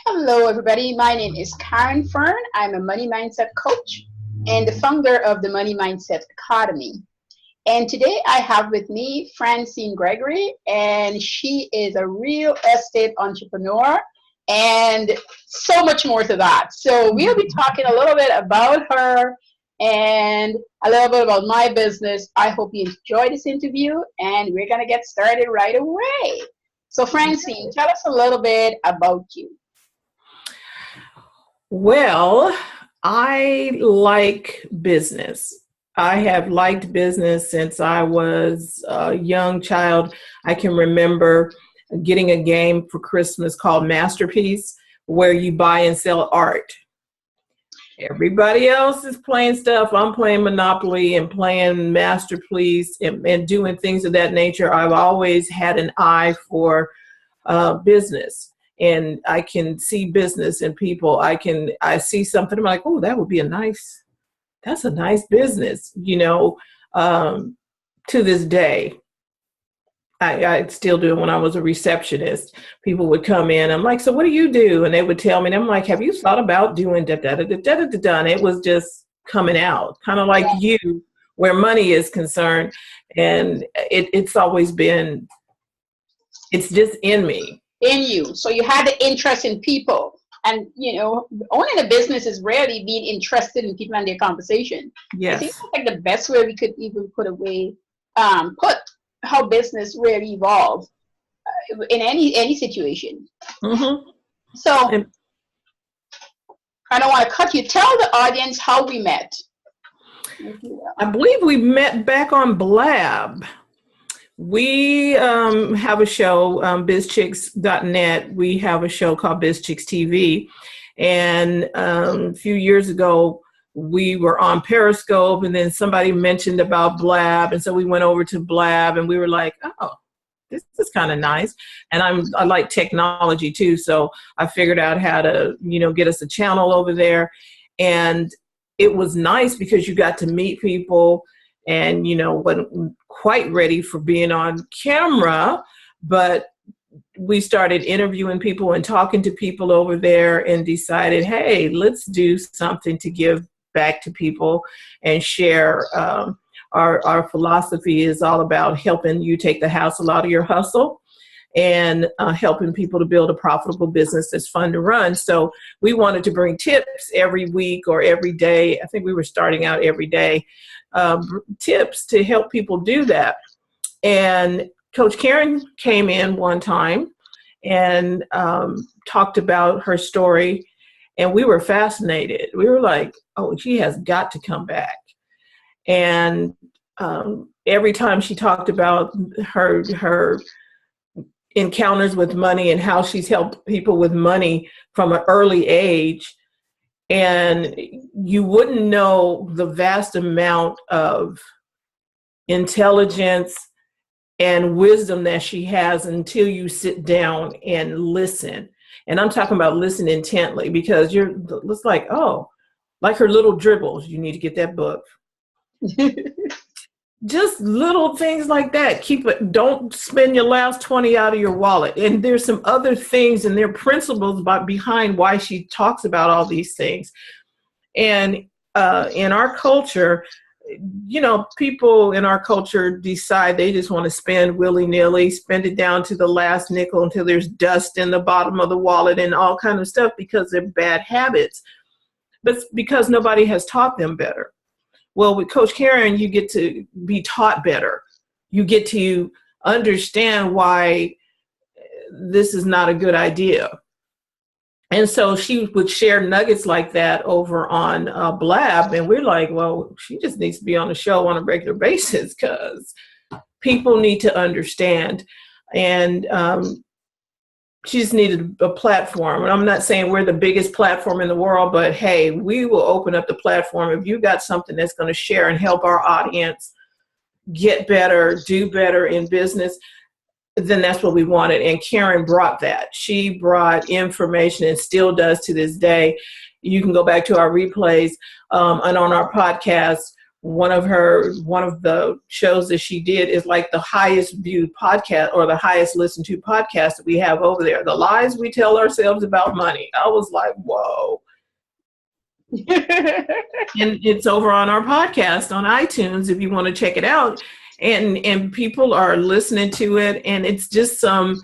Hello, everybody. My name is Karen Fern. I'm a money mindset coach and the founder of the Money Mindset Academy. And today I have with me Francine Gregory, and she is a real estate entrepreneur and so much more to that. So we'll be talking a little bit about her and a little bit about my business. I hope you enjoy this interview, and we're going to get started right away. So Francine, tell us a little bit about you. Well, I like business. I have liked business since I was a young child. I can remember getting a game for Christmas called Masterpiece, where you buy and sell art. Everybody else is playing stuff. I'm playing Monopoly and playing Masterpiece and doing things of that nature. I've always had an eye for business. And I can see business in people. I see something, I'm like, oh, that's a nice business, to this day. I still do it. When I was a receptionist, people would come in. I'm like, so what do you do? And they would tell me, and I'm like, have you thought about doing da da da da da da da? And it was just coming out, kind of like you, where money is concerned. And it's always been, it's just in me. In you. So you had the interest in people. And, owning a business is rarely being interested in people and their conversation. Yes. I think that's like the best way we could even put how business really evolved in any situation. Mm-hmm. So I don't want to cut you. Tell the audience how we met. I believe we met back on Blab. We have a show, bizchicks.net. We have a show called BizChicks TV. And a few years ago, we were on Periscope, and then somebody mentioned about Blab. And so we went over to Blab, and we were like, oh, this is kind of nice. And I like technology too. So I figured out how to, get us a channel over there. And it was nice because you got to meet people. And, wasn't quite ready for being on camera, but we started interviewing people and talking to people over there and decided, hey, let's do something to give back to people and share. Our philosophy is all about helping you take the hassle out of your hustle and helping people to build a profitable business that's fun to run. So we wanted to bring tips every week or every day. I think we were starting out every day. Tips to help people do that. And Coach Karen came in one time and talked about her story, and we were fascinated. We were like, oh, she has got to come back. And every time she talked about her encounters with money and how she's helped people with money from an early age, and you wouldn't know the vast amount of intelligence and wisdom that she has until you sit down and listen. And I'm talking about listen intently, because it's like, oh, like her little dribbles. You need to get that book. Just little things like that. Keep it. Don't spend your last 20 out of your wallet. And there's some other things, and there are principles behind why she talks about all these things. And in our culture, people in our culture decide they just want to spend willy-nilly, spend it down to the last nickel until there's dust in the bottom of the wallet and all kind of stuff because they're bad habits. But because nobody has taught them better. Well, with Coach Karen, you get to be taught better. You get to understand why this is not a good idea. And so she would share nuggets like that over on Blab. And we're like, well, she just needs to be on the show on a regular basis because people need to understand. And she just needed a platform. And I'm not saying we're the biggest platform in the world, but hey, we will open up the platform. If you got something that's going to share and help our audience get better, do better in business, then that's what we wanted. And Karen brought that. She brought information and still does to this day. You can go back to our replays and on our podcast one of the shows that she did is like the highest viewed podcast or the highest listened to podcast that we have over there. The lies we tell ourselves about money. I was like, whoa. And it's over on our podcast on iTunes if you want to check it out. And people are listening to it, and it's just a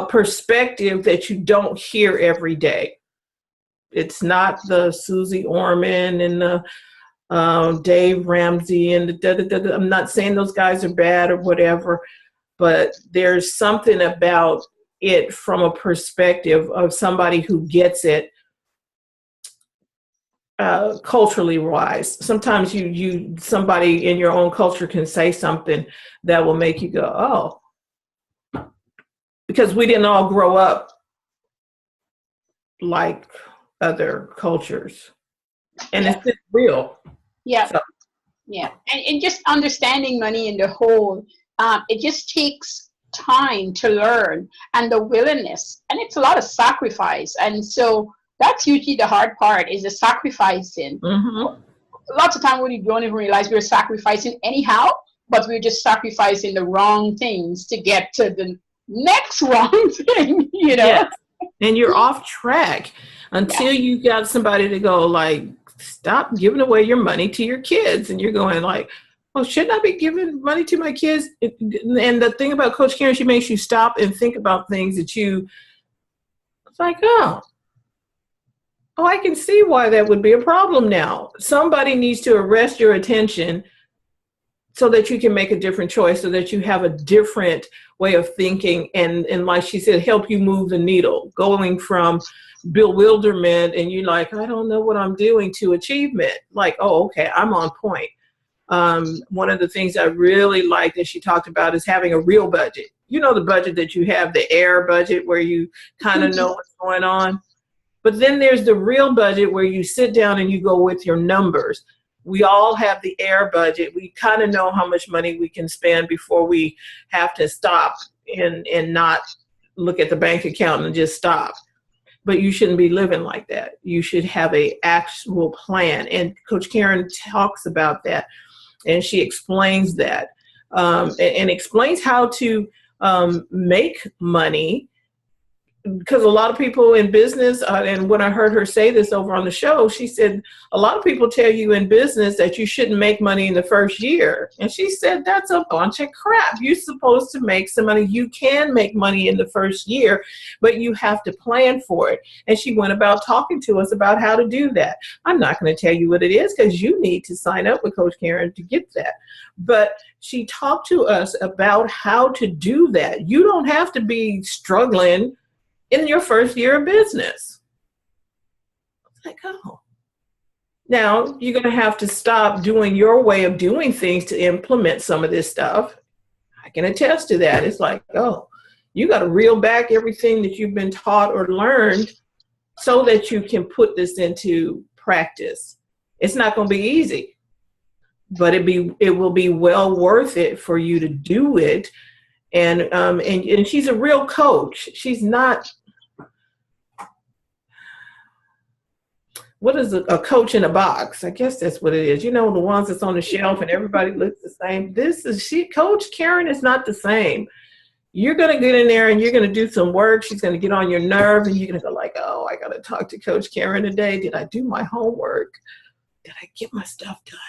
perspective that you don't hear every day. It's not the Susie Orman and the Dave Ramsey and I'm not saying those guys are bad or whatever, but there's something about it from a perspective of somebody who gets it culturally wise. Sometimes somebody in your own culture can say something that will make you go, oh, because we didn't all grow up like other cultures, and it's just real. Yeah. So. Yeah. And just understanding money in the whole, it just takes time to learn and the willingness, and it's a lot of sacrifice. And so that's usually the hard part, is the sacrificing. Mm-hmm. Lots of time we don't even realize we're sacrificing anyhow, but we're just sacrificing the wrong things to get to the next wrong thing, you know? Yes. And you're off track until you got somebody to go like, stop giving away your money to your kids. And you're going like, oh, shouldn't I be giving money to my kids? And the thing about Coach Karen, she makes you stop and think about things that it's like, oh, I can see why that would be a problem now. Somebody needs to arrest your attention so that you can make a different choice, so that you have a different way of thinking. And like she said, help you move the needle, going from bewilderment and you're like, I don't know what I'm doing, to achievement. Like, oh, okay, I'm on point. One of the things I really like that she talked about is having a real budget. You know, the budget that you have, the air budget, where you kind of know what's going on. But then there's the real budget where you sit down and you go with your numbers. We all have the air budget. We kind of know how much money we can spend before we have to stop and not look at the bank account and just stop. But you shouldn't be living like that. You should have an actual plan. And Coach Karen talks about that. And she explains that and explains how to make money. Because a lot of people in business, and when I heard her say this over on the show, she said, a lot of people tell you in business that you shouldn't make money in the first year. And she said, that's a bunch of crap. You're supposed to make some money. You can make money in the first year, but you have to plan for it. And she went about talking to us about how to do that. I'm not going to tell you what it is, because you need to sign up with Coach Karen to get that. But she talked to us about how to do that. You don't have to be struggling in your first year of business. It's like, oh. Now, you're going to have to stop doing your way of doing things to implement some of this stuff. I can attest to that. It's like, oh, you got to reel back everything that you've been taught or learned so that you can put this into practice. It's not going to be easy, but it will be well worth it for you to do it. And she's a real coach. She's not. What is a coach in a box? I guess that's what it is. You know, the ones that's on the shelf and everybody looks the same. Coach Karen is not the same. You're going to get in there and you're going to do some work. She's going to get on your nerve and you're going to go like, oh, I got to talk to Coach Karen today. Did I do my homework? Did I get my stuff done?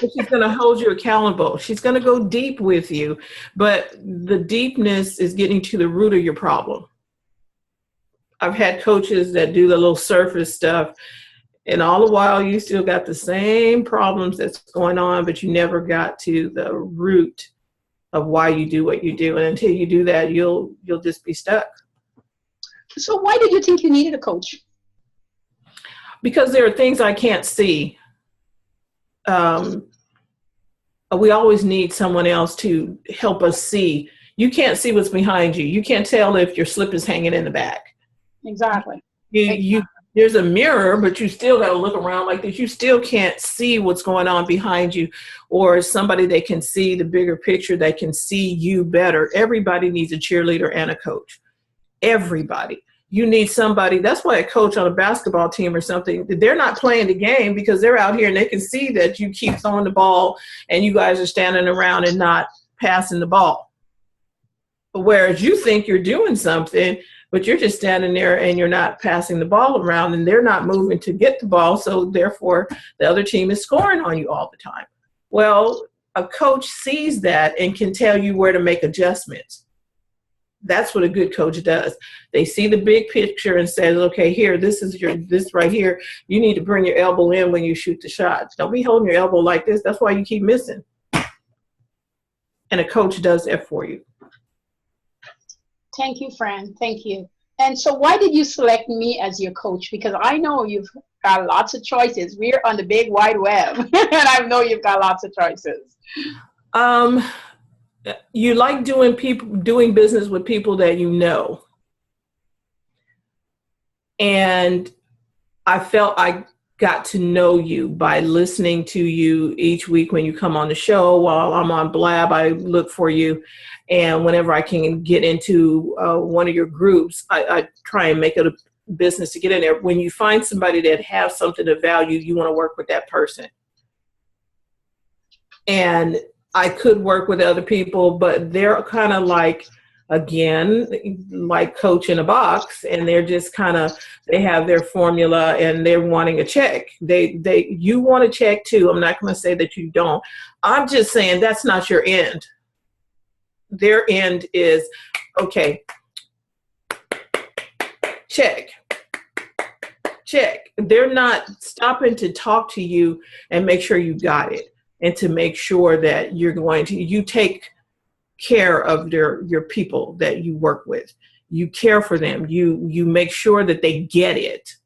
She's going to hold you accountable. She's going to go deep with you, but the deepness is getting to the root of your problem. I've had coaches that do the little surface stuff, and all the while you still got the same problems that's going on, but you never got to the root of why you do what you do. And until you do that, you'll just be stuck. So why did you think you needed a coach? Because there are things I can't see. We always need someone else to help us see. You can't see what's behind you. You can't tell if your slip is hanging in the back. Exactly. There's a mirror, but you still got to look around like this. You still can't see what's going on behind you, or somebody that can see the bigger picture, that can see you better. Everybody needs a cheerleader and a coach. Everybody. You need somebody. That's why a coach on a basketball team or something, they're not playing the game because they're out here and they can see that you keep throwing the ball and you guys are standing around and not passing the ball. Whereas you think you're doing something, but you're just standing there and you're not passing the ball around, and they're not moving to get the ball. So therefore, the other team is scoring on you all the time. Well, a coach sees that and can tell you where to make adjustments. That's what a good coach does. They see the big picture and says, okay, here, this right here. You need to bring your elbow in when you shoot the shot. Don't be holding your elbow like this. That's why you keep missing. And a coach does that for you. Thank you, Fran. Thank you. And so why did you select me as your coach? Because I know you've got lots of choices. We're on the big wide web, and I know you've got lots of choices. You like doing business with people that you know. And I felt I got to know you by listening to you each week when you come on the show. While I'm on Blab, I look for you. And whenever I can get into one of your groups, I try and make it a business to get in there. When you find somebody that has something of value, you want to work with that person. And I could work with other people, but they're kind of like, again, like Coach in a box, and they're just kind of, they have their formula and they're wanting a check. You want a check too. I'm not going to say that you don't. I'm just saying that's not your end. Their end is, okay, check. They're not stopping to talk to you and make sure you got it, and to make sure that you take care of your people that you work with. You care for them. You make sure that they get it.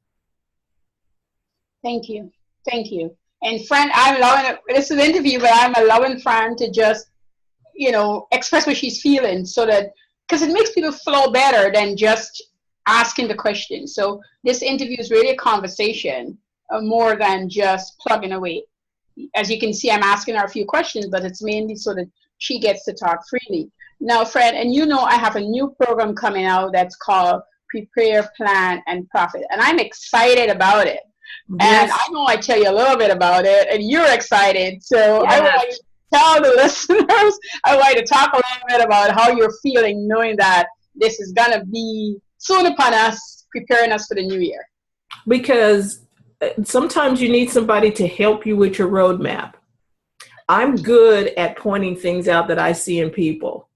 Thank you. And Fran, I'm loving it. This is an interview, but I'm allowing Fran to just, express what she's feeling, so that, because it makes people flow better than just asking the question. So this interview is really a conversation, more than just plugging away. As you can see, I'm asking her a few questions, but it's mainly so that she gets to talk freely. Now, Fred, and I have a new program coming out that's called Prepare, Plan, and Profit. And I'm excited about it. Yes. And I know I tell you a little bit about it, and you're excited. So yes. I would like to tell the listeners, I would like to talk a little bit about how you're feeling, knowing that this is going to be soon upon us, preparing us for the new year. Because sometimes you need somebody to help you with your roadmap. I'm good at pointing things out that I see in people.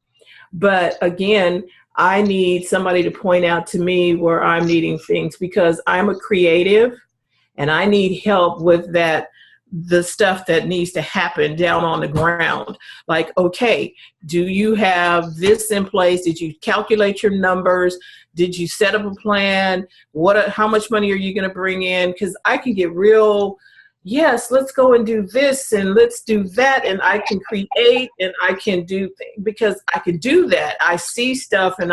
But again, I need somebody to point out to me where I'm needing things, because I'm a creative and I need help with the stuff that needs to happen down on the ground. Like, okay, do you have this in place? Did you calculate your numbers? Did you set up a plan? How much money are you going to bring in? Because I can get real, yes, let's go and do this and let's do that. And I can create and I can do things because I can do that. I see stuff but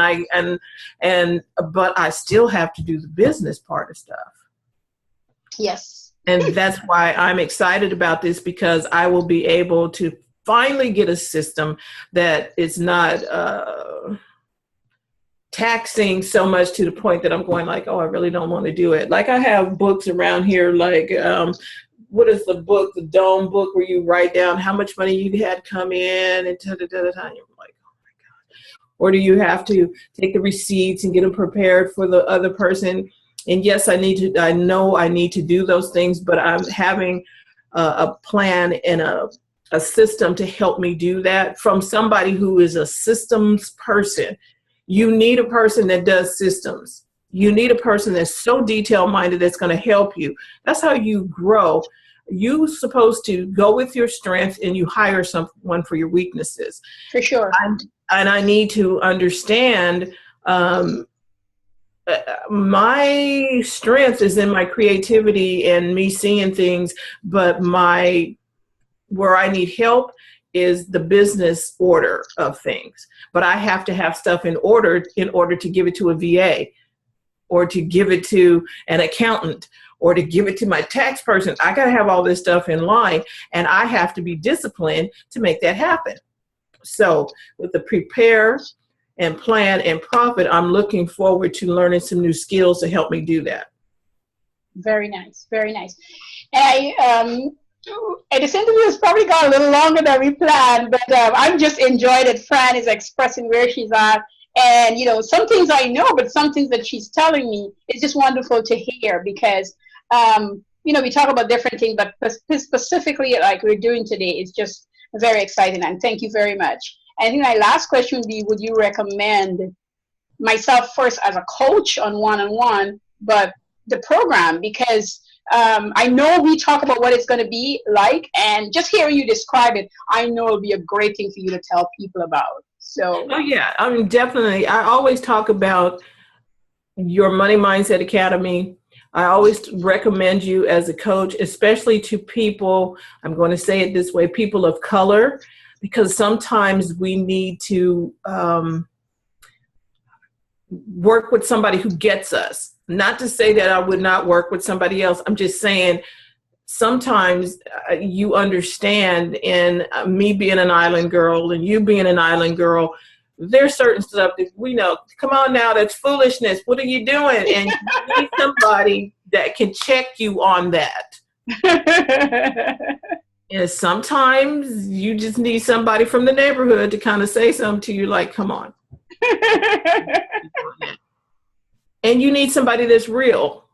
I still have to do the business part of stuff. Yes. And that's why I'm excited about this, because I will be able to finally get a system that is not taxing so much to the point that I'm going like, oh, I really don't want to do it. Like, I have books around here, like, what is the book, the Dome book, where you write down how much money you had come in and you're like, oh my God. Or do you have to take the receipts and get them prepared for the other person? And yes, I know I need to do those things, but I'm having a plan and a system to help me do that from somebody who is a systems person. You need a person that does systems. You need a person that's so detail-minded that's going to help you. That's how you grow. You're supposed to go with your strength and you hire someone for your weaknesses. For sure. And I need to understand my strength is in my creativity and me seeing things, but where I need help is the business order of things. But I have to have stuff in order to give it to a VA, or to give it to an accountant, or to give it to my tax person. I got to have all this stuff in line, and I have to be disciplined to make that happen. So with the Prepare, and plan and profit, I'm looking forward to learning some new skills to help me do that. Very nice, very nice. And this interview has probably gone a little longer than we planned, but I'm just enjoyed that Fran is expressing where she's at. And, you know, some things I know, but some things that she's telling me is just wonderful to hear because, you know, we talk about different things, but specifically like we're doing today, it's just very exciting. And thank you very much. And I think my last question would be, would you recommend myself first as a coach on one-on-one, but the program? Because I know we talk about what it's going to be like, and just hearing you describe it, I know it'll be a great thing for you to tell people about. So, oh yeah, I mean, definitely. I always talk about your Money Mindset Academy. I always recommend you as a coach, especially to people, I'm going to say it this way, people of color, because sometimes we need to work with somebody who gets us. Not to say that I would not work with somebody else. I'm just saying sometimes you understand, in me being an island girl and you being an island girl, there's certain stuff that we know, come on now, that's foolishness. What are you doing? And you need somebody that can check you on that. And sometimes you just need somebody from the neighborhood to kind of say something to you like, come on. And you need somebody that's real.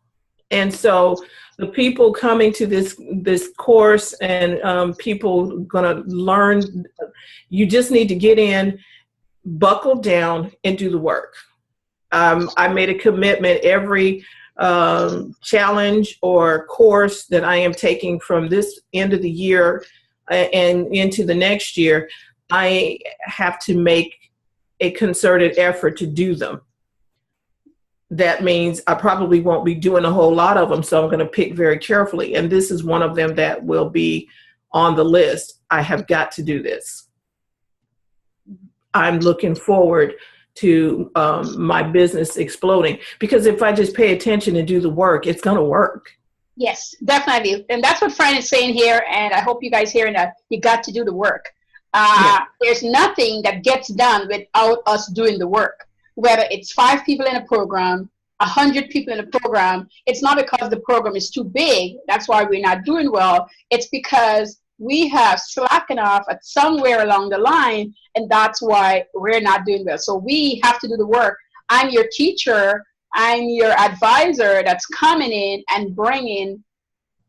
And so the people coming to this course and people going to learn, you just need to get in, buckle down, and do the work. I made a commitment every challenge or course that I am taking from this end of the year and into the next year, I have to make a concerted effort to do them. That means I probably won't be doing a whole lot of them, so I'm going to pick very carefully. And this is one of them that will be on the list. I have got to do this. I'm looking forward to my business exploding, because if I just pay attention and do the work, it's going to work. Yes, definitely. And that's what Fran is saying here. And I hope you guys hearing that. You got to do the work. There's nothing that gets done without us doing the work. Whether it's 5 people in a program, 100 people in a program, it's not because the program is too big. That's why we're not doing well. It's because we have slackened off at somewhere along the line, and that's why we're not doing well. So we have to do the work. I'm your teacher. I'm your advisor that's coming in and bringing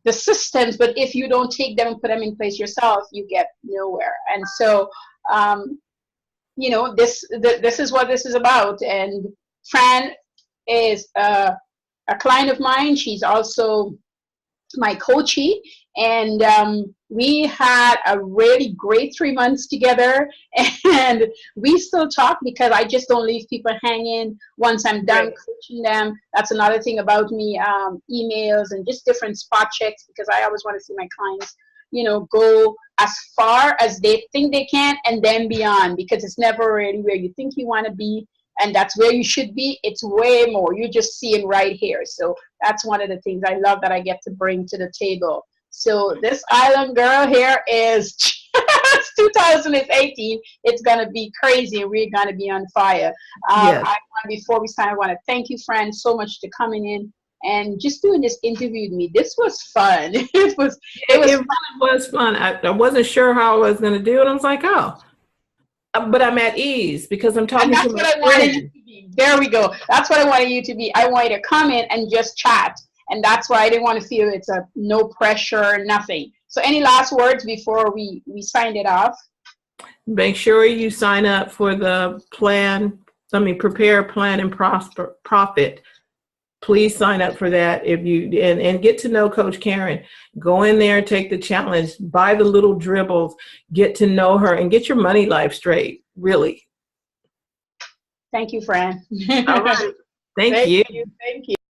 the systems. But if you don't take them and put them in place yourself, you get nowhere. And so, you know, this is what this is about. And Fran is a client of mine. She's also my coachie. And we had a really great 3 months together. And we still talk because I just don't leave people hanging once I'm done coaching them. That's another thing about me, emails and just different spot checks, because I always want to see my clients, you know, go as far as they think they can and then beyond, because it's never really where you think you want to be, and that's where you should be. It's way more. You're just seeing right here. So that's one of the things I love that I get to bring to the table. So this island girl here is 2018. It's going to be crazy, and we're going to be on fire. Yes. Before we start, I want to thank you, Fran, so much for coming in and just doing this interview with me. This was fun. It really was fun. I wasn't sure how I was going to do it. I was like, oh, but I'm at ease because I'm talking to my friend. There we go. That's what I wanted you to be. I wanted to come in and just chat. And that's why I didn't want to feel it's a no pressure, nothing. So any last words before we signed it off? Make sure you sign up for the prepare, plan, and profit. Please sign up for that if you and get to know Coach Karen. Go in there, take the challenge, buy the little dribbles, get to know her, and get your money life straight. Really. Thank you, Fran. All right. Thank you. Thank you.